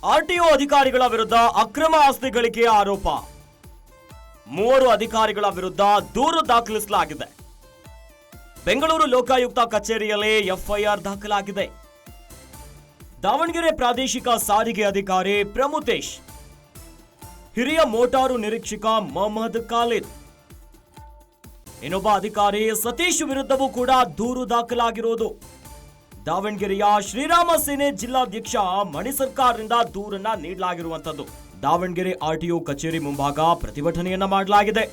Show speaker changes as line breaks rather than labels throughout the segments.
RTO ಅಧಿಕಾರಿಗಳ ವಿರುದ್ಧ ಅಕ್ರಮ ಆಸ್ತಿ ಗಳಿಕೆಯ ಆರೋಪ. 3 ಅಧಿಕಾರಿಗಳ ವಿರುದ್ಧ ದೂರು ದಾಖಲಿಸಲಾಗಿದೆ. ಬೆಂಗಳೂರು ಲೋಕಾಯುಕ್ತ ಕಚೇರಿಯಲ್ಲಿ ಎಫ್ಐಆರ್ ದಾಖಲಾಗಿದೆ. ದಾವಣಗೆರೆ ಪ್ರಾದೇಶಿಕ ಸಾರಿಗೆ ಅಧಿಕಾರಿ ಪ್ರಮುತೇಶ್, ಹಿರಿಯ ಮೋಟಾರು ನಿರೀಕ್ಷಕ ಮೊಹಮ್ಮದ್ ಖಾಲಿದ್, ಇನ್ನೊಬ್ಬ ಅಧಿಕಾರಿ ಸತೀಶ್ ವಿರುದ್ಧವೂ ಕೂಡ ದೂರು ದಾಖಲಾಗಿರೋದು. ದಾವಣಗೆರೆಯ ಶ್ರೀರಾಮ ಸೇನೆ ಜಿಲ್ಲಾಧ್ಯಕ್ಷ ಮಣಿ ಸರ್ಕಾರದಿಂದ ದೂರನ್ನ ನೀಡಲಾಗಿರುವಂತದ್ದು. ದಾವಣಗೆರೆ ಆರ್ಟಿಒ ಕಚೇರಿ ಮುಂಭಾಗ ಪ್ರತಿಭಟನೆಯನ್ನ ಮಾಡಲಾಗಿದೆ.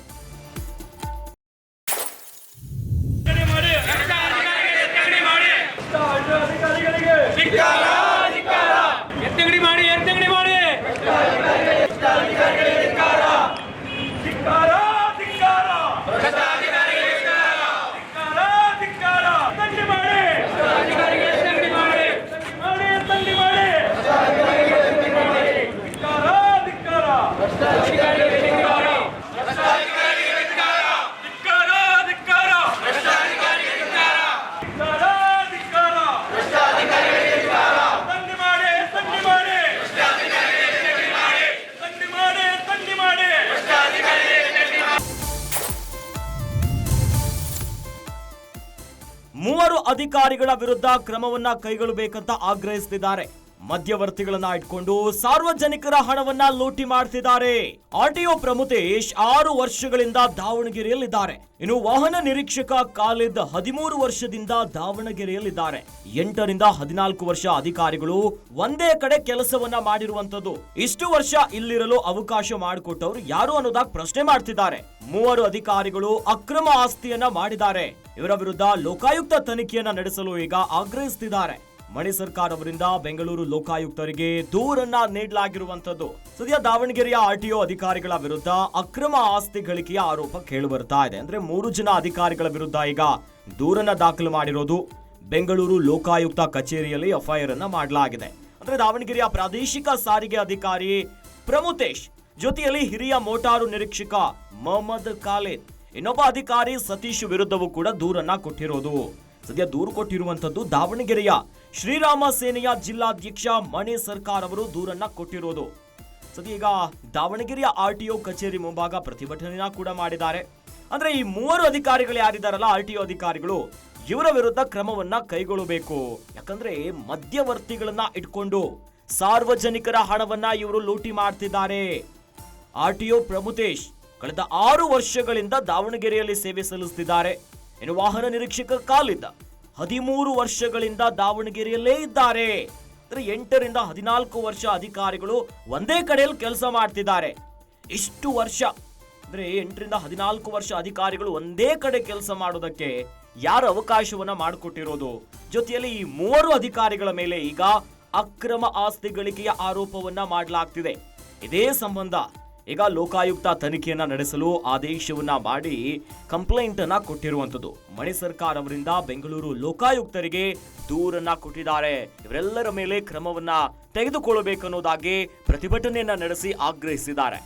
ಮೂವರು ಅಧಿಕಾರಿಗಳ ವಿರುದ್ಧ ಕ್ರಮವನ್ನ ಕೈಗೊಳ್ಳಬೇಕಂತ ಆಗ್ರಹಿಸುತ್ತಿದ್ದಾರೆ. ಮಧ್ಯವರ್ತಿಗಳನ್ನ ಇಟ್ಕೊಂಡು ಸಾರ್ವಜನಿಕರ ಹಣವನ್ನ ಲೂಟಿ ಮಾಡ್ತಿದ್ದಾರೆ. ಆರ್ಟಿಒ ಪ್ರಮುತೇಶ್ 6 ವರ್ಷಗಳಿಂದ ದಾವಣಗೆರೆಯಲ್ಲಿದ್ದಾರೆ. ಇನ್ನು ವಾಹನ ನಿರೀಕ್ಷಕ ಖಾಲಿದ್ 13 ವರ್ಷದಿಂದ ದಾವಣಗೆರೆಯಲ್ಲಿದ್ದಾರೆ. 8 ರಿಂದ 14 ವರ್ಷ ಅಧಿಕಾರಿಗಳು ಒಂದೇ ಕಡೆ ಕೆಲಸವನ್ನ ಮಾಡಿರುವಂತದ್ದು. ಇಷ್ಟು ವರ್ಷ ಇಲ್ಲಿರಲು ಅವಕಾಶ ಮಾಡಿಕೊಟ್ಟವರು ಯಾರು ಅನ್ನೋದಾಗಿ ಪ್ರಶ್ನೆ ಮಾಡ್ತಿದ್ದಾರೆ. 3 ಅಧಿಕಾರಿಗಳು ಅಕ್ರಮ ಆಸ್ತಿಯನ್ನ ಮಾಡಿದ್ದಾರೆ. ಇವರ ವಿರುದ್ಧ ಲೋಕಾಯುಕ್ತ ತನಿಖೆಯನ್ನ ನಡೆಸಲು ಈಗ ಆಗ್ರಹಿಸುತ್ತಿದ್ದಾರೆ. ಮಣಿ ಸರ್ಕಾರ ಅವರಿಂದ ಬೆಂಗಳೂರು ಲೋಕಾಯುಕ್ತರಿಗೆ ದೂರನ್ನ ನೀಡಲಾಗಿರುವಂತದ್ದು. ಸದ್ಯ ದಾವಣಗೆರೆಯ ಆರ್ಟಿಒ ಅಧಿಕಾರಿಗಳ ವಿರುದ್ಧ ಅಕ್ರಮ ಆಸ್ತಿ ಗಳಿಕೆಯ ಆರೋಪ ಕೇಳಿ ಬರ್ತಾ ಇದೆ. ಅಂದ್ರೆ 3 ಜನ ಅಧಿಕಾರಿಗಳ ವಿರುದ್ಧ ಈಗ ದೂರನ್ನ ದಾಖಲು ಮಾಡಿರೋದು. ಬೆಂಗಳೂರು ಲೋಕಾಯುಕ್ತ ಕಚೇರಿಯಲ್ಲಿ ಎಫ್ಐಆರ್ ಅನ್ನ ಮಾಡಲಾಗಿದೆ. ಅಂದ್ರೆ ದಾವಣಗೆರೆಯ ಪ್ರಾದೇಶಿಕ ಸಾರಿಗೆ ಅಧಿಕಾರಿ ಪ್ರಮುತೇಶ್ ಜೊತೆಯಲ್ಲಿ ಹಿರಿಯ ಮೋಟಾರು ನಿರೀಕ್ಷಕ ಮೊಹಮ್ಮದ್ ಖಾಲಿದ್, ಇನ್ನೊಬ್ಬ ಅಧಿಕಾರಿ ಸತೀಶ್ ವಿರುದ್ಧವೂ ಕೂಡ ದೂರನ್ನ ಕೊಟ್ಟಿರೋದು. ಸದ್ಯ ದೂರು ಕೊಟ್ಟಿರುವಂತದ್ದು ದಾವಣಗೆರೆಯ ಶ್ರೀರಾಮ ಸೇನೆಯ ಜಿಲ್ಲಾಧ್ಯಕ್ಷ ಮಣಿ ಸರ್ಕಾರ್ ಅವರು ದೂರನ್ನ ಕೊಟ್ಟಿರೋದು. ಸದ್ಯ ಈಗ ದಾವಣಗೆರೆಯ ಆರ್ಟಿಒ ಕಚೇರಿ ಮುಂಭಾಗ ಪ್ರತಿಭಟನೆಯನ್ನ ಕೂಡ ಮಾಡಿದ್ದಾರೆ. ಅಂದ್ರೆ ಈ 3 ಅಧಿಕಾರಿಗಳು ಯಾರಿದ್ದಾರಲ್ಲ ಆರ್ಟಿಒ ಅಧಿಕಾರಿಗಳು, ಇವರ ವಿರುದ್ಧ ಕ್ರಮವನ್ನ ಕೈಗೊಳ್ಳಬೇಕು. ಯಾಕಂದ್ರೆ ಮಧ್ಯವರ್ತಿಗಳನ್ನ ಇಟ್ಕೊಂಡು ಸಾರ್ವಜನಿಕರ ಹಣವನ್ನ ಇವರು ಲೂಟಿ ಮಾಡ್ತಿದ್ದಾರೆ. ಆರ್ಟಿಒ ಪ್ರಮುತೇಶ್ ಕಳೆದ 6 ವರ್ಷಗಳಿಂದ ದಾವಣಗೆರೆಯಲ್ಲಿ ಸೇವೆ ಸಲ್ಲಿಸುತ್ತಿದ್ದಾರೆ. ಇನ್ನು ವಾಹನ ನಿರೀಕ್ಷಕ ಖಾಲಿದ್ 13 ವರ್ಷಗಳಿಂದ ದಾವಣಗೆರೆಯಲ್ಲೇ ಇದ್ದಾರೆ. 8 ರಿಂದ 14 ವರ್ಷ ಅಧಿಕಾರಿಗಳು ಒಂದೇ ಕಡೆಯಲ್ಲಿ ಕೆಲಸ ಮಾಡ್ತಿದ್ದಾರೆ. ಇಷ್ಟು ವರ್ಷ ಅಂದ್ರೆ 8 ರಿಂದ 14 ವರ್ಷ ಅಧಿಕಾರಿಗಳು ಒಂದೇ ಕಡೆ ಕೆಲಸ ಮಾಡೋದಕ್ಕೆ ಯಾರು ಅವಕಾಶವನ್ನ ಮಾಡಿಕೊಟ್ಟಿರೋದು? ಜೊತೆಯಲ್ಲಿ ಈ 3 ಅಧಿಕಾರಿಗಳ ಮೇಲೆ ಈಗ ಅಕ್ರಮ ಆಸ್ತಿ ಗಳಿಕೆಯ ಆರೋಪವನ್ನ ಮಾಡಲಾಗ್ತಿದೆ. ಇದೇ ಸಂಬಂಧ ಈಗ ಲೋಕಾಯುಕ್ತ ತನಿಖೆಯನ್ನ ನಡೆಸಲು ಆದೇಶವನ್ನ ಮಾಡಿ ಕಂಪ್ಲೇಂಟ್ ಅನ್ನ ಕೊಟ್ಟಿರುವಂತದ್ದು. ಮಣಿ ಸರ್ಕಾರ್ ಅವರಿಂದ ಬೆಂಗಳೂರು ಲೋಕಾಯುಕ್ತರಿಗೆ ದೂರನ್ನ ಕೊಟ್ಟಿದ್ದಾರೆ. ಇವರೆಲ್ಲರ ಮೇಲೆ ಕ್ರಮವನ್ನ ತೆಗೆದುಕೊಳ್ಳಬೇಕನ್ನೋದಾಗಿ ಪ್ರತಿಭಟನೆಯನ್ನ ನಡೆಸಿ ಆಗ್ರಹಿಸಿದ್ದಾರೆ.